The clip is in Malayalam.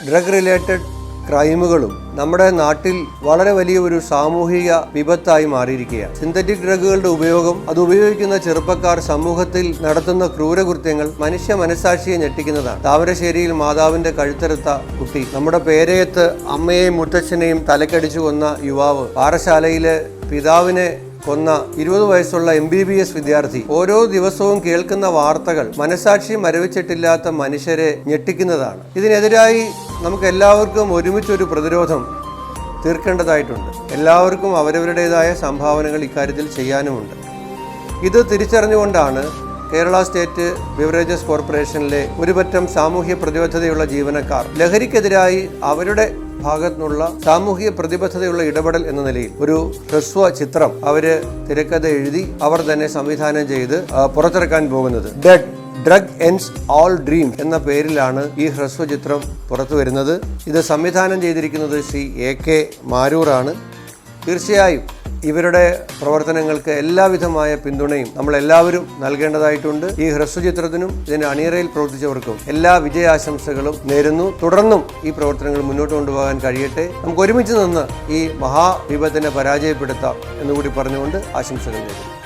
ഡ്രഗ് റിലേറ്റഡ് ക്രൈമുകളും നമ്മുടെ നാട്ടിൽ വളരെ വലിയ ഒരു സാമൂഹിക വിപത്തായി മാറിയിരിക്കുകയാണ്. സിന്തറ്റിക് ഡ്രഗുകളുടെ ഉപയോഗം, അത് ഉപയോഗിക്കുന്ന ചെറുപ്പക്കാർ സമൂഹത്തിൽ നടത്തുന്ന ക്രൂരകൃത്യങ്ങൾ മനുഷ്യ മനസാക്ഷിയെ ഞെട്ടിക്കുന്നതാണ്. താമരശ്ശേരിയിൽ മാതാവിന്റെ കഴുത്തറുത്ത കുട്ടി, നമ്മുടെ പേരയത്ത് അമ്മയെയും മുത്തച്ഛനെയും തലക്കടിച്ചു കൊന്ന യുവാവ്, പാറശാലയിലെ പിതാവിനെ കൊന്ന 20 വയസ്സുള്ള MBBS വിദ്യാർത്ഥി, ഓരോ ദിവസവും കേൾക്കുന്ന വാർത്തകൾ മനസാക്ഷി മരവിച്ചിട്ടില്ലാത്ത മനുഷ്യരെ ഞെട്ടിക്കുന്നതാണ്. ഇതിനെതിരായി നമുക്ക് എല്ലാവർക്കും ഒരുമിച്ചൊരു പ്രതിരോധം തീർക്കേണ്ടതായിട്ടുണ്ട്. എല്ലാവർക്കും അവരവരുടേതായ സംഭാവനകൾ ഇക്കാര്യത്തിൽ ചെയ്യാനുമുണ്ട്. ഇത് തിരിച്ചറിഞ്ഞുകൊണ്ടാണ് കേരള സ്റ്റേറ്റ് ബിവറേജസ് കോർപ്പറേഷനിലെ ഒരുപറ്റം സാമൂഹ്യ പ്രതിബദ്ധതയുള്ള ജീവനക്കാർ ലഹരിക്കെതിരായി അവരുടെ ഭാഗത്തുനിന്നുള്ള സാമൂഹിക പ്രതിബദ്ധതയുള്ള ഇടപെടൽ എന്ന നിലയിൽ ഒരു ഹ്രസ്വ ചിത്രം അവര് തിരക്കഥ എഴുതി അവർ തന്നെ സംവിധാനം ചെയ്ത് പുറത്തിറക്കാൻ പോകുന്നത്. ഡ്രഗ് എൻഡ്സ് ഓൾ ഡ്രീംസ് എന്ന പേരിലാണ് ഈ ഹ്രസ്വ ചിത്രം പുറത്തു വരുന്നത്. ഇത് സംവിധാനം ചെയ്തിരിക്കുന്നത് ശ്രീ AK മാരൂറാണ്. തീർച്ചയായും ഇവരുടെ പ്രവർത്തനങ്ങൾക്ക് എല്ലാവിധമായ പിന്തുണയും നമ്മളെല്ലാവരും നൽകേണ്ടതായിട്ടുണ്ട്. ഈ ഹ്രസ്വചിത്രത്തിനും ഇതിന് അണിയറയിൽ പ്രവർത്തിച്ചവർക്കും എല്ലാ വിജയാശംസകളും നേരുന്നു. തുടർന്നും ഈ പ്രവർത്തനങ്ങൾ മുന്നോട്ട് കൊണ്ടുപോകാൻ കഴിയട്ടെ. നമുക്ക് ഒരുമിച്ച് നിന്ന് ഈ മഹാവിപത്തിനെ പരാജയപ്പെടുത്താം എന്നുകൂടി പറഞ്ഞുകൊണ്ട് ആശംസകൾ നേരുന്നു.